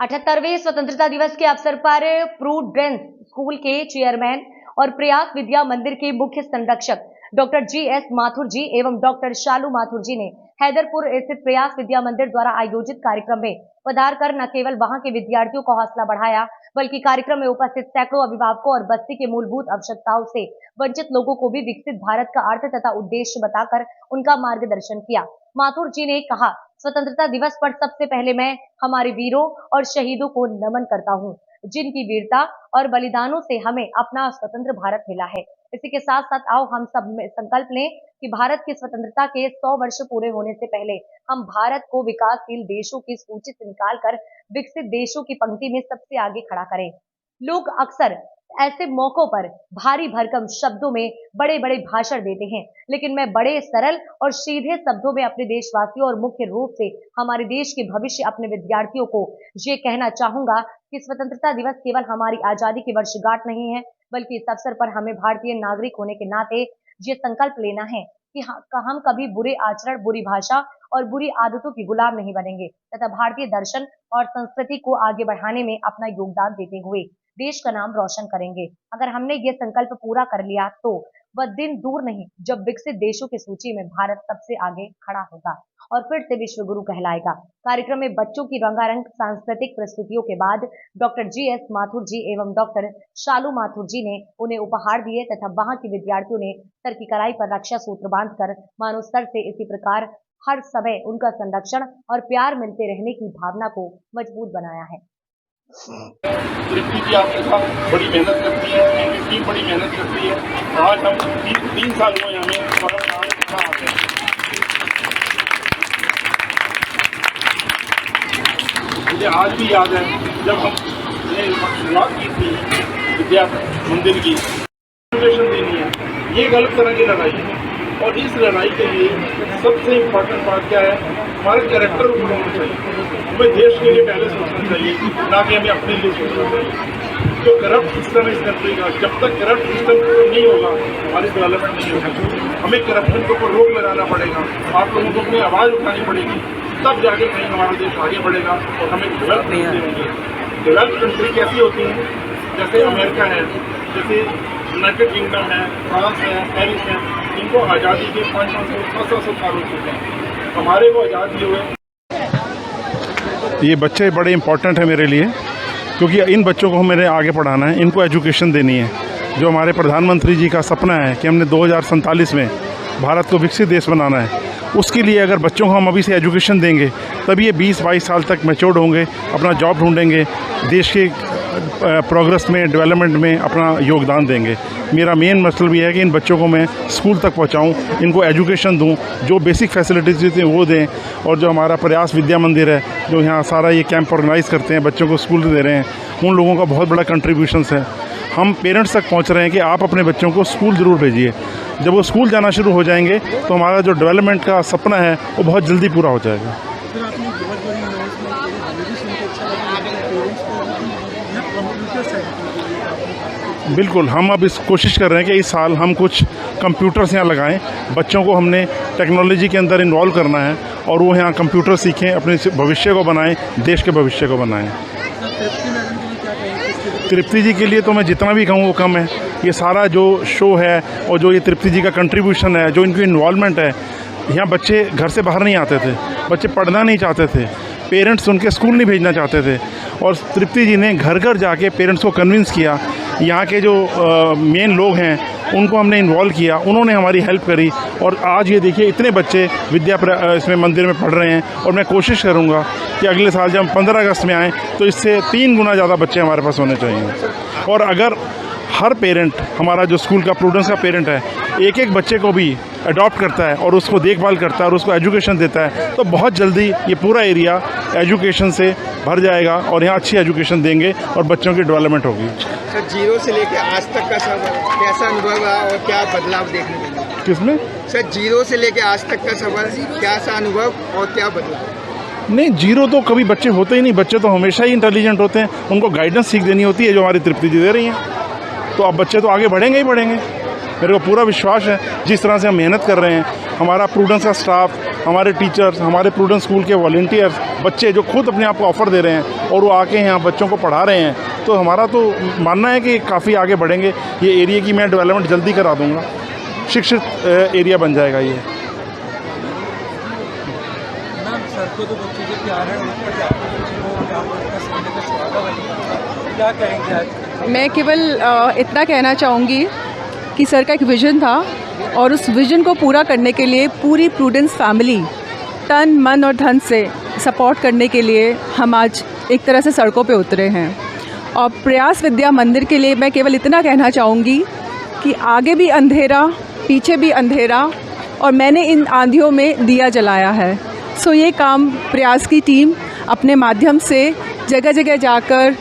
78वें स्वतंत्रता दिवस के अवसर पर प्रूडेंस स्कूल के चेयरमैन और प्रयास विद्या मंदिर के मुख्य संरक्षक डॉक्टर GS माथुर जी एवं डॉक्टर शालू माथुर जी ने हैदरपुर स्थित प्रयास विद्या मंदिर द्वारा आयोजित कार्यक्रम में पधार कर न केवल वहां के विद्यार्थियों का हौसला बढ़ाया, बल्कि कार्यक्रम में उपस्थित सैकड़ों अभिभावकों और बस्ती के मूलभूत आवश्यकताओं से वंचित लोगों को भी विकसित भारत का अर्थ तथा उद्देश्य बताकर उनका मार्गदर्शन किया। माथुर जी ने कहा, स्वतंत्रता दिवस पर सबसे पहले मैं हमारे वीरों और शहीदों को नमन करता हूं, जिनकी वीरता और बलिदानों से हमें अपना स्वतंत्र भारत मिला है। इसी के साथ साथ आओ हम सब संकल्प लें कि भारत की स्वतंत्रता के 100 वर्ष पूरे होने से पहले हम भारत को विकासशील देशों की सूची से निकालकर विकसित देशों की पंक्ति में सबसे आगे खड़ा करें। लोग अक्सर ऐसे मौकों पर भारी भरकम शब्दों में बड़े बड़े भाषण देते हैं, लेकिन मैं बड़े सरल और सीधे शब्दों में अपने देशवासियों और मुख्य रूप से हमारे देश के भविष्य अपने विद्यार्थियों को ये कहना चाहूंगा कि स्वतंत्रता दिवस केवल हमारी आजादी की वर्षगांठ नहीं है, बल्कि इस अवसर पर हमें भारतीय नागरिक होने के नाते ये संकल्प लेना है कि हम कभी बुरे आचरण, बुरी भाषा और बुरी आदतों की गुलाम नहीं बनेंगे तथा भारतीय दर्शन और संस्कृति को आगे बढ़ाने में अपना योगदान देते हुए देश का नाम रोशन करेंगे। अगर हमने ये संकल्प पूरा कर लिया तो वह दिन दूर नहीं जब विकसित देशों की सूची में भारत सबसे आगे खड़ा होगा और फिर से विश्व गुरु कहलाएगा। कार्यक्रम में बच्चों की रंगारंग सांस्कृतिक प्रस्तुतियों के बाद डॉक्टर GS माथुर जी एवं डॉक्टर शालू माथुर जी ने उन्हें उपहार दिए तथा वहां के विद्यार्थियों ने सर की कलाई पर रक्षा सूत्र बांधकर मानो सर से इसी प्रकार हर समय उनका संरक्षण और प्यार मिलते रहने की भावना को मजबूत बनाया है। तृप्ति जी आपके साथ बड़ी मेहनत करती है, मेरी टीम बड़ी मेहनत करती है। आज हम 3 साल हुए हमें आते हैं। मुझे आज भी याद है जब हमने शुरुआत की थी विद्या मंदिर की, एजुकेशन देनी है, ये एक अलग तरह की लड़ाई है और इस लड़ाई के लिए सबसे इम्पोर्टेंट बात क्या है, हमारा कैरेक्टर होना चाहिए। हमें देश के लिए पहले सोचना चाहिए, ना कि हमें अपने लिए सोचना चाहिए। जो करप्ट सिस्टम है इस कंट्री का, जब तक करप्ट सिस्टम नहीं होगा हमारी डेवलपमेंट नहीं होगी। हमें करप्शन के ऊपर रोक लगाना पड़ेगा, आप लोगों को अपनी आवाज़ उठानी पड़ेगी, तब जाके कहीं हमारा देश आगे बढ़ेगा और हमें डेवलप नहीं होंगे। डेवलप कंट्री कैसी होती है, जैसे अमेरिका है, जैसे यूनाइटेड किंगडम है, फ्रांस है, पेरिस है, इनको आज़ादी के 500-700 साल हो चुके हैं, हमारे को आज़ादी हुए। ये बच्चे बड़े इम्पोर्टेंट है मेरे लिए, क्योंकि इन बच्चों को मैंने आगे पढ़ाना है, इनको एजुकेशन देनी है। जो हमारे प्रधानमंत्री जी का सपना है कि हमने 2047 में भारत को विकसित देश बनाना है, उसके लिए अगर बच्चों को हम अभी से एजुकेशन देंगे तभी ये 20-22 साल तक मैच्योर्ड होंगे, अपना जॉब ढूंढेंगे, देश के प्रोग्रेस में, डेवलपमेंट में अपना योगदान देंगे। मेरा मेन मतलब ये है कि इन बच्चों को मैं स्कूल तक पहुंचाऊं, इनको एजुकेशन दूं, जो बेसिक फैसिलिटीज़ हैं वो दें। और जो हमारा प्रयास विद्या मंदिर है, जो यहाँ सारा ये कैंप ऑर्गेनाइज़ करते हैं, बच्चों को स्कूल दे रहे हैं, उन लोगों का बहुत बड़ा कंट्रीब्यूशंस है। हम पेरेंट्स तक पहुँच रहे हैं कि आप अपने बच्चों को स्कूल ज़रूर भेजिए। जब वो स्कूल जाना शुरू हो जाएंगे तो हमारा जो डेवलपमेंट का सपना है वो बहुत जल्दी पूरा हो जाएगा। बिल्कुल, हम अब इस कोशिश कर रहे हैं कि इस साल हम कुछ कंप्यूटर्स यहाँ लगाएं। बच्चों को हमने टेक्नोलॉजी के अंदर इन्वॉल्व करना है और वो यहाँ कंप्यूटर सीखें, अपने भविष्य को बनाएं, देश के भविष्य को बनाएं। तृप्ति जी के लिए तो मैं जितना भी कहूँ वो कम है। ये सारा जो शो है और जो ये तृप्ति जी का कंट्रीब्यूशन है, जो इनकी इन्वॉल्वमेंट है, यहाँ बच्चे घर से बाहर नहीं आते थे, बच्चे पढ़ना नहीं चाहते थे, पेरेंट्स उनके स्कूल नहीं भेजना चाहते थे और तृप्ति जी ने घर घर जाके पेरेंट्स को कन्विंस किया। यहाँ के जो मेन लोग हैं उनको हमने इन्वॉल्व किया, उन्होंने हमारी हेल्प करी और आज ये देखिए इतने बच्चे इसमें मंदिर में पढ़ रहे हैं। और मैं कोशिश करूँगा कि अगले साल जब हम 15 अगस्त में आएँ तो इससे 3 गुना ज़्यादा बच्चे हमारे पास होने चाहिए। और अगर हर पेरेंट, हमारा जो स्कूल का प्रूडेंस का पेरेंट है, एक बच्चे को भी अडॉप्ट करता है और उसको देखभाल करता है और उसको एजुकेशन देता है तो बहुत जल्दी ये पूरा एरिया एजुकेशन से भर जाएगा और यहाँ अच्छी एजुकेशन देंगे और बच्चों की डेवलपमेंट होगी। सर, जीरो से लेकर आज तक का सफ़र कैसा अनुभव रहा और क्या बदलाव देखने मिला? किसमें? सर, जीरो से लेकर आज तक का सफ़र कैसा अनुभव और क्या बदलाव? नहीं, जीरो तो कभी बच्चे होते ही नहीं, बच्चे तो हमेशा ही इंटेलिजेंट होते हैं, उनको गाइडेंस सीख देनी होती है जो हमारी तृप्ति जी दे रही हैं। तो अब बच्चे तो आगे बढ़ेंगे ही बढ़ेंगे, मेरे को पूरा विश्वास है। जिस तरह से हम मेहनत कर रहे हैं, हमारा प्रूडेंस का स्टाफ हमारे टीचर्स, हमारे प्रूडेंस स्कूल के वॉलंटियर्स, बच्चे जो खुद अपने आप को ऑफ़र दे रहे हैं और वो आके यहाँ बच्चों को पढ़ा रहे हैं, तो हमारा तो मानना है कि काफ़ी आगे बढ़ेंगे। ये एरिया की मैं डेवलपमेंट जल्दी करा दूँगा, शिक्षित एरिया बन जाएगा ये। सड़कों तो बच्चों के प्यार है, ऊपर क्या कहेंगे आज? मैं केवल इतना कहना चाहूँगी कि सर का एक विज़न था और उस विज़न को पूरा करने के लिए पूरी प्रूडेंस फैमिली तन मन और धन से सपोर्ट करने के लिए हम आज एक तरह से सड़कों पे उतरे हैं। और प्रयास विद्या मंदिर के लिए मैं केवल इतना कहना चाहूँगी कि आगे भी अंधेरा, पीछे भी अंधेरा, और मैंने इन आंधियों में दिया जलाया है। सो ये काम प्रयास की टीम अपने माध्यम से जगह जगह जाकर,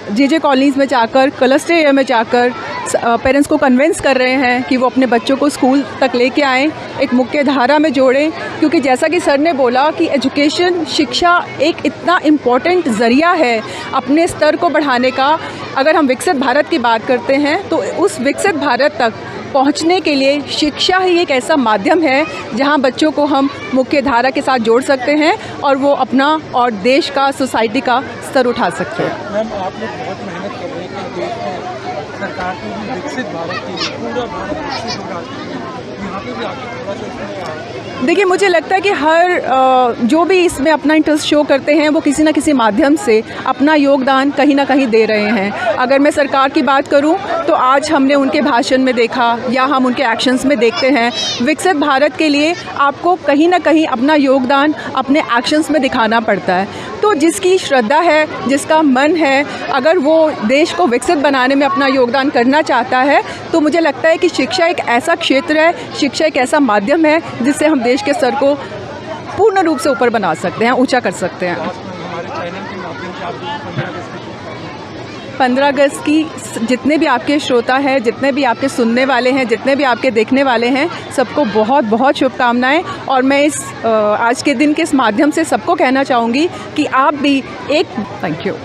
जे कॉलोनीज़ में जाकर, क्लस्टर एरिया में जाकर पेरेंट्स को कन्विंस कर रहे हैं कि वो अपने बच्चों को स्कूल तक लेके आएँ, एक मुख्य धारा में जोड़ें। क्योंकि जैसा कि सर ने बोला कि एजुकेशन, शिक्षा एक इतना इम्पॉर्टेंट ज़रिया है अपने स्तर को बढ़ाने का। अगर हम विकसित भारत की बात करते हैं तो उस विकसित भारत तक पहुंचने के लिए शिक्षा ही एक ऐसा माध्यम है जहां बच्चों को हम मुख्य धारा के साथ जोड़ सकते हैं और वो अपना और देश का, सोसाइटी का स्तर उठा सकते हैं। मैम, आप लोग बहुत मेहनत कर रहे हैं कि देश में सरकार को भी विकसित भारत के लिए, पूरा भारत विकसित हो रहा है, यहाँ पे भी आगे थोड़ा सा इसमें। देखिए, मुझे लगता है कि हर जो भी इसमें अपना इंटरेस्ट शो करते हैं वो किसी न किसी माध्यम से अपना योगदान कहीं ना कहीं दे रहे हैं। अगर मैं सरकार की बात करूं तो आज हमने उनके भाषण में देखा या हम उनके एक्शंस में देखते हैं, विकसित भारत के लिए आपको कहीं ना कहीं अपना योगदान अपने एक्शंस में दिखाना पड़ता है। तो जिसकी श्रद्धा है, जिसका मन है, अगर वो देश को विकसित बनाने में अपना योगदान करना चाहता है तो मुझे लगता है कि शिक्षा एक ऐसा क्षेत्र है, शिक्षा एक ऐसा माध्यम है जिससे हम देश के स्तर को पूर्ण रूप से ऊपर बना सकते हैं, ऊंचा कर सकते हैं। हमारे चैनल के माध्यम से आप 15 अगस्त की जितने भी आपके श्रोता हैं, जितने भी आपके सुनने वाले हैं, जितने भी आपके देखने वाले हैं, सबको बहुत बहुत शुभकामनाएं। और मैं इस आज के दिन के इस माध्यम से सबको कहना चाहूँगी कि आप भी एक थैंक यू।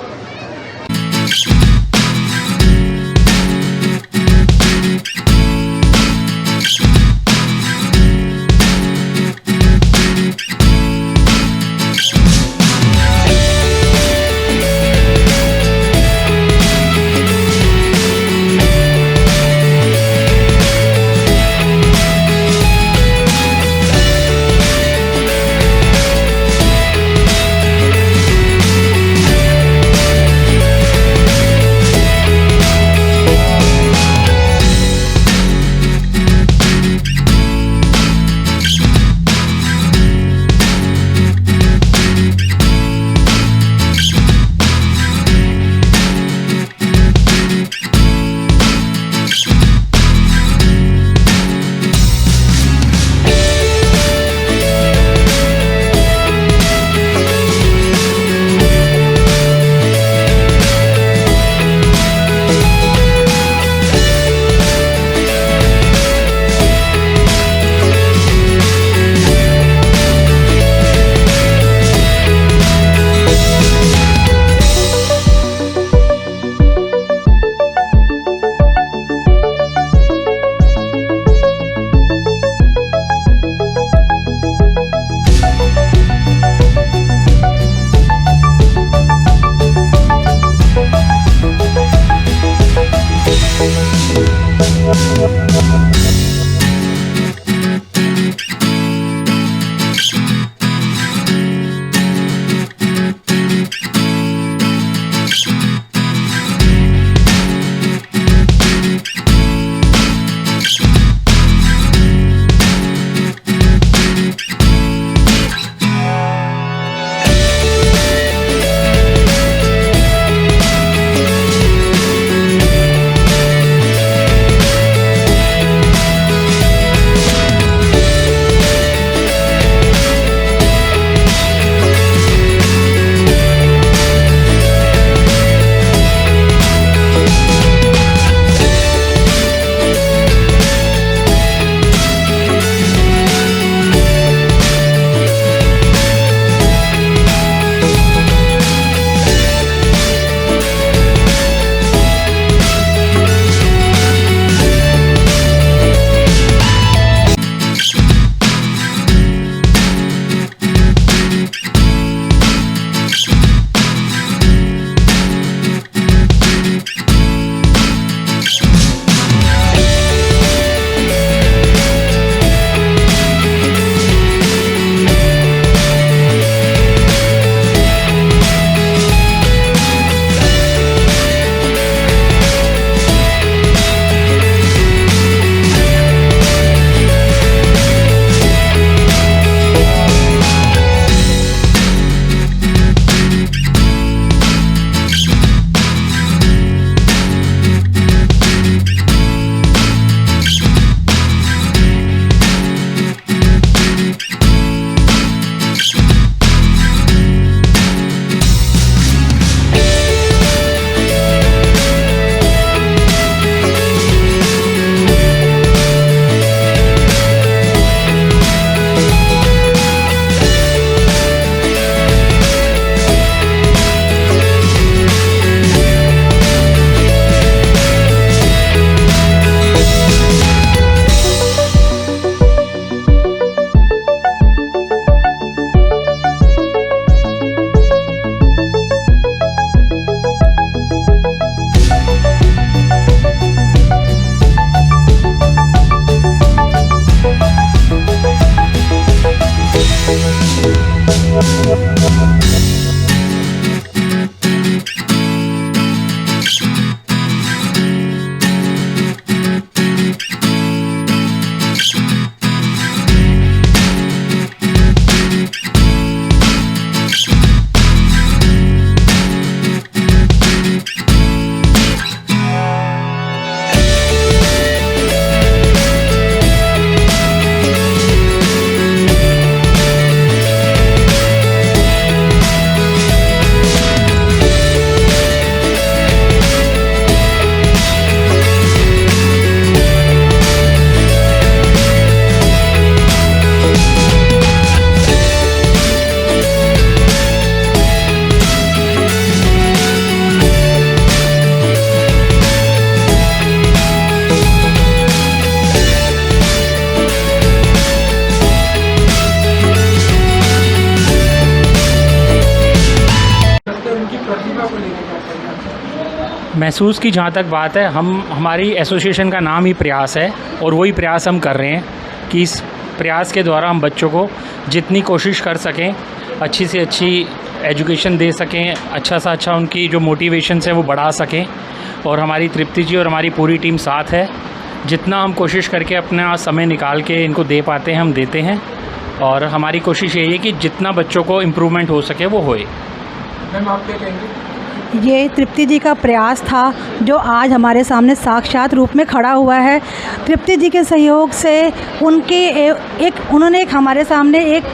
को लेकर क्या करना? महसूस की जहाँ तक बात है, हमारी एसोसिएशन का नाम ही प्रयास है और वही प्रयास हम कर रहे हैं कि इस प्रयास के द्वारा हम बच्चों को जितनी कोशिश कर सकें, अच्छी से अच्छी एजुकेशन दे सकें, अच्छा सा अच्छा उनकी जो मोटिवेशंस है वो बढ़ा सकें। और हमारी तृप्ति जी और हमारी पूरी टीम साथ है। जितना हम कोशिश करके अपना समय निकाल के इनको दे पाते हैं हम देते हैं, और हमारी कोशिश यही है कि जितना बच्चों को इम्प्रूवमेंट हो सके वो होए। मैम आप क्या कहेंगे? ये तृप्ति जी का प्रयास था जो आज हमारे सामने साक्षात रूप में खड़ा हुआ है। तृप्ति जी के सहयोग से उन्होंने हमारे सामने एक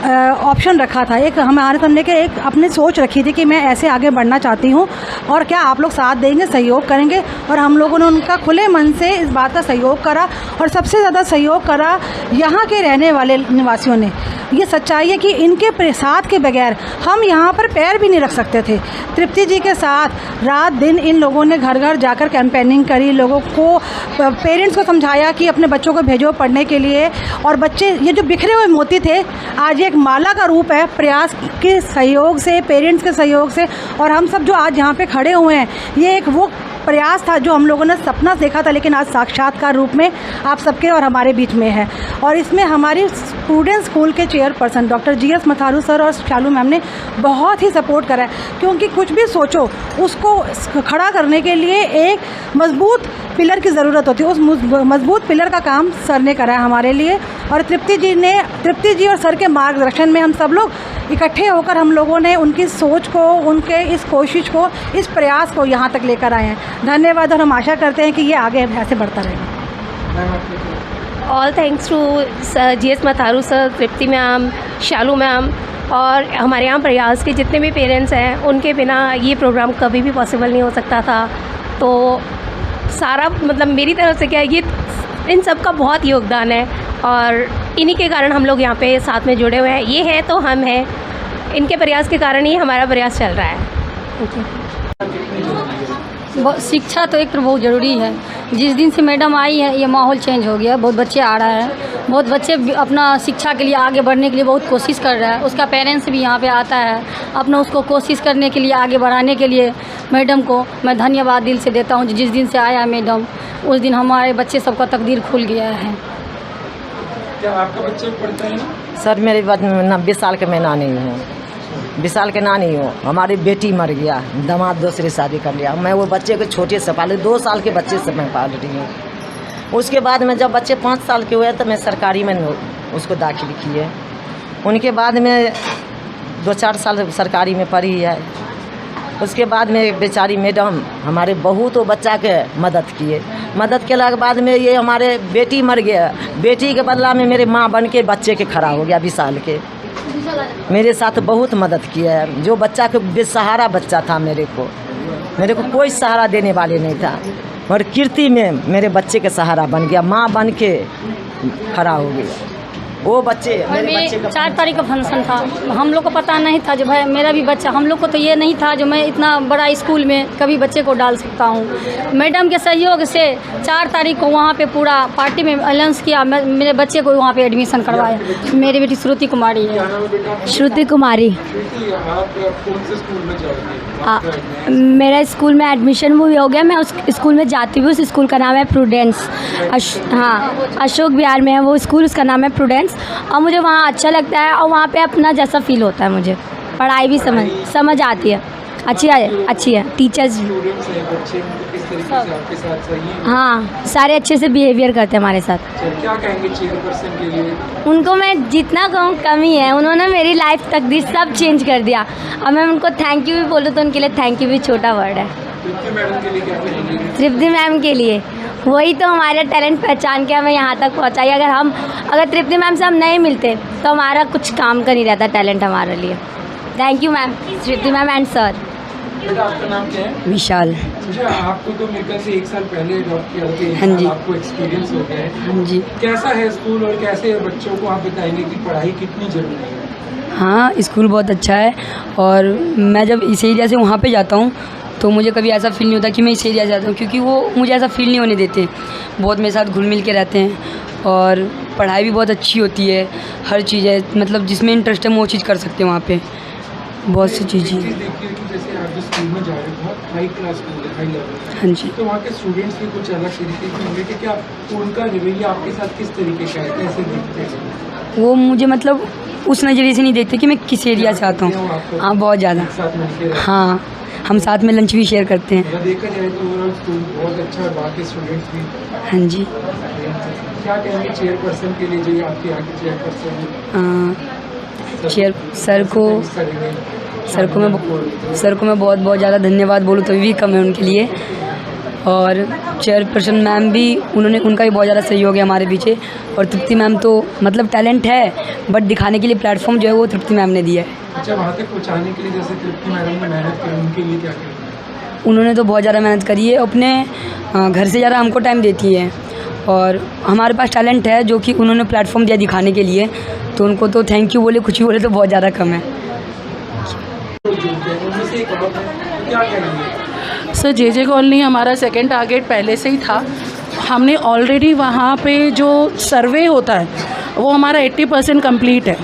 ऑप्शन रखा था, एक हमारे सामने के एक अपनी सोच रखी थी कि मैं ऐसे आगे बढ़ना चाहती हूँ और क्या आप लोग साथ देंगे, सहयोग करेंगे। और हम लोगों ने उनका खुले मन से इस बात का सहयोग करा, और सबसे ज़्यादा सहयोग करा यहाँ के रहने वाले निवासियों ने। ये सच्चाई है कि इनके साथ के बगैर हम यहाँ पर पैर भी नहीं रख सकते थे। तृप्ति जी के साथ रात दिन इन लोगों ने घर घर जाकर कैंपेनिंग करी, लोगों को, पेरेंट्स को समझाया कि अपने बच्चों को भेजो पढ़ने के लिए। और बच्चे ये जो बिखरे हुए मोती थे आज एक माला का रूप है, प्रयास के सहयोग से, पेरेंट्स के सहयोग से। और हम सब जो आज यहाँ पे खड़े हुए हैं, ये एक वो प्रयास था जो हम लोगों ने सपना देखा था, लेकिन आज साक्षात्कार रूप में आप सबके और हमारे बीच में है। और इसमें हमारी प्रूडेंस स्कूल के chairperson doctor GS Mathur sir और शालू मैम ने बहुत ही सपोर्ट करा है, क्योंकि कुछ भी सोचो उसको खड़ा करने के लिए एक मजबूत पिलर की ज़रूरत होती है। उस मजबूत पिलर का काम सर ने करा है हमारे लिए। और तृप्ति जी और सर के मार्गदर्शन में हम सब लोग इकट्ठे होकर हम लोगों ने उनकी सोच को, उनके इस कोशिश को, इस प्रयास को यहाँ तक लेकर आए हैं। धन्यवाद, और हम आशा करते हैं कि ये आगे ऐसे बढ़ता रहेगा। All thanks to GS Mathur sir, Tripti ma'am, Shalu ma'am और हमारे यहाँ प्रयास के जितने भी पेरेंट्स हैं, उनके बिना ये प्रोग्राम कभी भी पॉसिबल नहीं हो सकता था। तो सारा मतलब मेरी तरफ से क्या है, ये इन सब का बहुत योगदान है और इन्हीं के कारण हम लोग यहाँ पे साथ में जुड़े हुए हैं। ये है तो हम हैं, इनके प्रयास के कारण ही हमारा प्रयास चल रहा है। शिक्षा तो एक तो बहुत ज़रूरी है। जिस दिन से मैडम आई है ये माहौल चेंज हो गया, बहुत बच्चे आ रहा है, बहुत बच्चे अपना शिक्षा के लिए आगे बढ़ने के लिए बहुत कोशिश कर रहा है। उसका पेरेंट्स भी यहाँ पे आता है अपना उसको कोशिश करने के लिए, आगे बढ़ाने के लिए। मैडम को मैं धन्यवाद दिल से देता हूँ। जिस दिन से आया मैडम, उस दिन हमारे बच्चे सबका तकदीर खुल गया है। क्या आपका बच्चा पढ़ता है? सर मेरे 20 साल के मैं नानी हूँ, 20 साल के नानी हूँ। हमारी बेटी मर गया, दामाद दूसरी शादी कर लिया। मैं वो बच्चे को छोटे से पाले, 2 साल के बच्चे से मैं पाल रही हूँ। उसके बाद में जब बच्चे 5 साल के हुए तो मैं सरकारी में उसको दाखिल किए। उनके बाद में 2-4 साल सरकारी में पढ़ी है। उसके बाद में बेचारी मैडम हमारे बहुत वो बच्चा के मदद किए। मदद के बाद में ये हमारे बेटी मर गया, बेटी के बदला में मेरे माँ बन के बच्चे के खड़ा हो गया 20 साल के। मेरे साथ बहुत मदद किया है। जो बच्चा को बेसहारा बच्चा था, मेरे को कोई सहारा देने वाले नहीं था, और कीर्ति में मेरे बच्चे के सहारा बन गया, माँ बन के खड़ा हो गया। वो बच्चे मेरे बच्चे का 4 तारीख का फंक्शन था, हम लोग को पता नहीं था जो भाई मेरा भी बच्चा, हम लोग को तो ये नहीं था जो मैं इतना बड़ा स्कूल में कभी बच्चे को डाल सकता हूँ। मैडम के सहयोग से 4 तारीख को वहाँ पे पूरा पार्टी में अलाउंस किया, मेरे बच्चे को वहाँ पे एडमिशन करवाया। मेरी बेटी श्रुति कुमारी है। श्रुति कुमारी। आप कौन से स्कूल में जाओगे? मेरा स्कूल में एडमिशन भी हो गया, मैं उस स्कूल में जाती हूँ। उस स्कूल का नाम है प्रूडेंस। हाँ, अशोक विहार में है वो स्कूल, उसका नाम है प्रूडेंस। और मुझे वहाँ अच्छा लगता है और वहाँ पे अपना जैसा फील होता है। मुझे पढ़ाई भी समझ आती है, अच्छी है। टीचर्स हाँ सारे अच्छे से बिहेवियर करते हैं हमारे साथ। क्या कहेंगे चेयरपर्सन के लिए? उनको मैं जितना कहूँ कम ही है, उन्होंने मेरी लाइफ तकदीर सब चेंज कर दिया। और मैं उनको थैंक यू भी बोलूँ तो उनके लिए थैंक यू भी छोटा वर्ड है। तृप्ति मैडम के लिए क्या कहेंगे? तृप्ति मैम के लिए वही तो हमारा टैलेंट पहचान के हमें यहाँ तक पहुँचाई। अगर तृप्ति मैम से हम नहीं मिलते तो हमारा कुछ काम का नहीं रहता टैलेंट हमारे लिए। Thank you ma'am, Tripti ma'am and sir. बेटा आपका नाम क्या है? विशाल। आपको तो मेरे से 1 साल पहले जॉब किया था। हाँ जी। आपको एक्सपीरियंस हो गया है। हाँ जी। कैसा है स्कूल और कैसे बच्चों को आप बताएंगे कि पढ़ाई कितनी ज़रूरी है? हाँ, स्कूल बहुत अच्छा है और मैं जब इस एरिया से वहाँ पे जाता हूँ तो मुझे कभी ऐसा फील नहीं होता कि मैं इस एरिया से जाता हूँ, क्योंकि वो मुझे ऐसा फील नहीं होने देते। बहुत मेरे साथ घुल मिल के रहते हैं और पढ़ाई भी बहुत अच्छी होती है। हर चीज़ है, मतलब जिसमें इंटरेस्ट है वो चीज़ कर सकते हैं वहाँ पे। बहुत सी चीज़ें। चीज़ देखिए कि जैसे आप जिस स्कूल में जा रहे हो बहुत हाई क्लास स्कूल है, हाई लेवल। हाँ जी। तो वहाँ के स्टूडेंट्स भी कुछ अलग तरीके के होंगे कि क्या उनका रवैया आपके साथ किस तरीके का है, कैसे देखते हैं वो मुझे मतलब उस नज़रिए से नहीं देखते कि मैं किस एरिया से आता हूँ। हाँ बहुत ज़्यादा। साथ मिलके रहते हैं? हाँ हम साथ में लंच भी शेयर करते हैं। अगर देखा जाए तो ओवरऑल स्कूल बहुत अच्छा है, बाकी स्टूडेंट्स भी। हाँ जी। क्या कहेंगे चेयरपर्सन के लिए, जो ये आपके यहाँ के चेयरपर्सन हैं? चेयर सर को मैं बहुत बहुत ज़्यादा धन्यवाद बोलूँ तो भी कम है उनके लिए। और चेयरपर्सन मैम भी उनका भी बहुत ज़्यादा सहयोग है हमारे पीछे। और तृप्ति मैम तो मतलब टैलेंट है बट दिखाने के लिए प्लेटफॉर्म जो है वो तृप्ति मैम ने दिया है। अच्छा, वहाँ तक पहुँचाने के लिए जैसे तृप्ति मैडम ने मेहनत की, उनके लिए क्या करें? उन्होंने तो बहुत ज़्यादा मेहनत करी है, अपने घर से ज़्यादा हमको टाइम देती है। और हमारे पास टैलेंट है जो कि उन्होंने प्लेटफॉर्म दिया दिखाने के लिए, तो उनको तो थैंक यू बोले कुछ भी बोले तो बहुत ज़्यादा कम है। सर जे कॉलोनी हमारा सेकंड टारगेट पहले से ही था। हमने ऑलरेडी वहाँ पे जो सर्वे होता है वो हमारा 80% कंप्लीट है।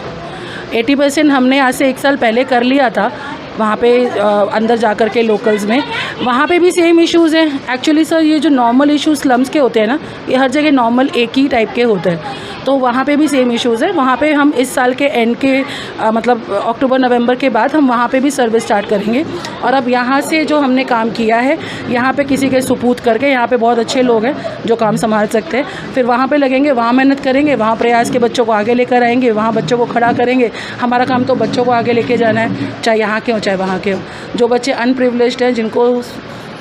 80% हमने आज से 1 साल पहले कर लिया था वहाँ पे अंदर जा कर के लोकल्स में। वहाँ पे भी सेम इश्यूज़ हैं एक्चुअली सर। ये जो नॉर्मल इश्यूज़ स्लम्स के होते हैं ना, ये हर जगह नॉर्मल एक ही टाइप के होते हैं, तो वहाँ पे भी सेम इश्यूज़ है। वहाँ पे हम इस साल के एंड के मतलब अक्टूबर नवंबर के बाद हम वहाँ पे भी सर्विस स्टार्ट करेंगे। और अब यहाँ से जो हमने काम किया है यहाँ पे किसी के सुपूत करके, यहाँ पे बहुत अच्छे लोग हैं जो काम संभाल सकते हैं, फिर वहाँ पे लगेंगे, वहाँ मेहनत करेंगे, वहाँ प्रयास के बच्चों को आगे लेकर आएंगे, वहाँ बच्चों को खड़ा करेंगे। हमारा काम तो बच्चों को आगे लेके जाना है, चाहे यहाँ के हो चाहे वहाँ के हो। जो बच्चे अनप्रिविलेज्ड हैं, जिनको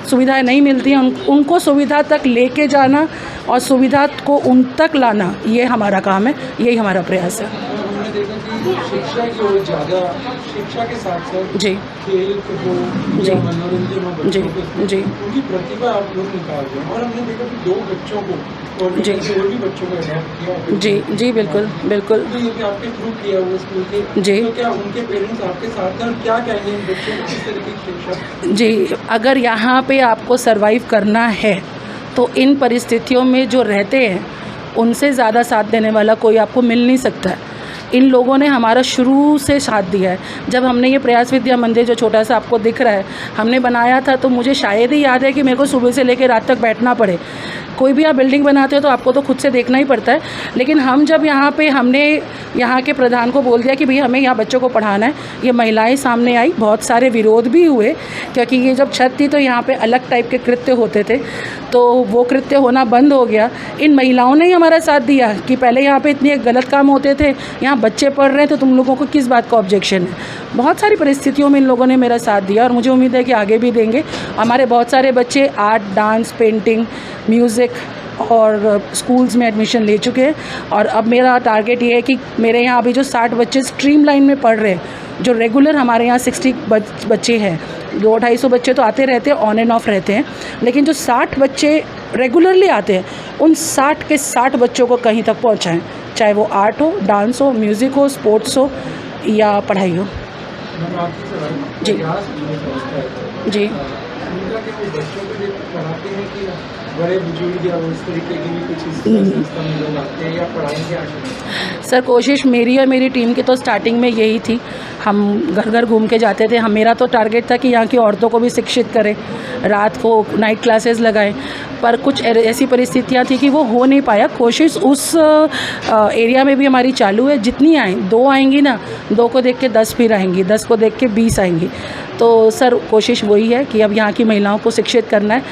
सुविधाएं नहीं मिलती हैं, उनको सुविधा तक लेके जाना और सुविधा को उन तक लाना, ये हमारा काम है, यही हमारा प्रयास है। हमने देखा कि शिक्षा की ओर ज़्यादा, शिक्षा के साथ साथ जी खेल कूद जी मनोरंजन हो जी बच्चों जी उनकी प्रतिभा आप लोग निकाल रहे हैं। और हमने देखा कि 2 बच्चों को और जी और भी बच्चों को अडॉप्ट किया। जी जी बिल्कुल बिल्कुल। तो ये भी आपके थ्रू किया हुआ स्कूल के जी। तो क्या उनके पेरेंट्स आपके साथ हैं और क्या कहेंगे इन बच्चों को किस तरीके की शिक्षा? जी, अगर यहाँ पे आपको सरवाइव करना है तो इन परिस्थितियों में जो रहते हैं उनसे ज़्यादा साथ देने वाला कोई आपको मिल नहीं सकता है। इन लोगों ने हमारा शुरू से साथ दिया है। जब हमने ये प्रयास विद्या मंदिर जो छोटा सा आपको दिख रहा है हमने बनाया था, तो मुझे शायद ही याद है कि मेरे को सुबह से लेकर रात तक बैठना पड़े। कोई भी आप बिल्डिंग बनाते हो तो आपको तो खुद से देखना ही पड़ता है, लेकिन हम जब यहाँ पे हमने यहाँ के प्रधान को बोल दिया कि भाई हमें यहाँ बच्चों को पढ़ाना है, ये महिलाएं सामने आई, बहुत सारे विरोध भी हुए क्योंकि ये जब छत थी तो यहाँ पे अलग टाइप के कृत्य होते थे, तो वो कृत्य होना बंद हो गया। इन महिलाओं ने ही हमारा साथ दिया कि पहले यहाँ पे इतने गलत काम होते थे, यहाँ बच्चे पढ़ रहे हैं तो तुम लोगों को किस बात का ऑब्जेक्शन है। बहुत सारी परिस्थितियों में इन लोगों ने मेरा साथ दिया और मुझे उम्मीद है कि आगे भी देंगे। हमारे बहुत सारे बच्चे आर्ट, डांस, पेंटिंग, म्यूज़िक और स्कूल्स में एडमिशन ले चुके हैं। और अब मेरा टारगेट ये है कि मेरे यहाँ अभी जो 60 बच्चे स्ट्रीम लाइन में पढ़ रहे हैं, जो रेगुलर हमारे यहाँ 60 बच्चे हैं, 200-250 बच्चे तो आते रहते हैं, ऑन एंड ऑफ रहते हैं, लेकिन जो 60 बच्चे रेगुलरली आते हैं उन 60 के 60 बच्चों को कहीं तक पहुँचाएँ, चाहे वो आर्ट हो, डांस हो, म्यूज़िक हो, स्पोर्ट्स हो या पढ़ाई हो। जी जी बड़े बुजुर्ग या उस तरीके की भी कुछ संस्था में लोग आते हैं या पढ़ाएंगे आगे? सर कोशिश मेरी और मेरी टीम की तो स्टार्टिंग में यही थी, हम घर घर घूम के जाते थे। मेरा तो टारगेट था कि यहाँ की औरतों को भी शिक्षित करें, रात को नाइट क्लासेस लगाएं, पर कुछ ऐसी परिस्थितियाँ थी कि वो हो नहीं पाया। कोशिश उस एरिया में भी हमारी चालू है, जितनी आएँ, 2 आएंगी ना, 2 को देख के 10 फिर आएंगी, 10 को देख के 20 आएंगी। तो सर कोशिश वही है कि अब यहाँ की महिलाओं को शिक्षित करना है,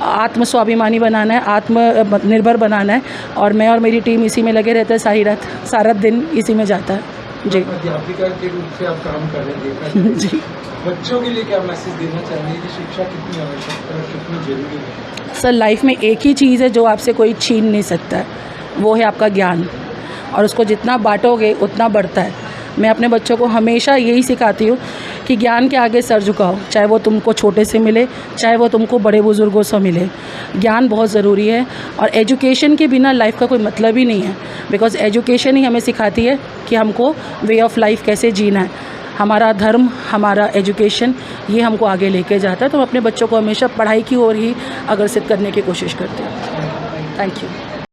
आत्म स्वाभिमानी बनाना है, आत्मनिर्भर बनाना है, और मैं और मेरी टीम इसी में लगे रहते हैं, सारा दिन इसी में जाता है। जी अध्यापिका के रूप से आप काम कर रहे हैं जी। बच्चों के लिए क्या मैसेज देना चाहेंगे कि शिक्षा कितनी आवश्यक है और कितनी ज़रूरी है? सर लाइफ में एक ही चीज़ है जो आपसे कोई छीन नहीं सकता है, वो है आपका ज्ञान, और उसको जितना बांटोगे उतना बढ़ता है। मैं अपने बच्चों को हमेशा यही सिखाती हूँ कि ज्ञान के आगे सर झुकाओ, चाहे वो तुमको छोटे से मिले, चाहे वो तुमको बड़े बुज़ुर्गों से मिले। ज्ञान बहुत ज़रूरी है, और एजुकेशन के बिना लाइफ का कोई मतलब ही नहीं है, बिकॉज़ एजुकेशन ही हमें सिखाती है कि हमको वे ऑफ लाइफ कैसे जीना है। हमारा धर्म, हमारा एजुकेशन, ये हमको आगे लेके जाता है। तो मैं अपने बच्चों को हमेशा पढ़ाई की ओर ही अग्रसित करने की कोशिश करती हूँ। Thank you.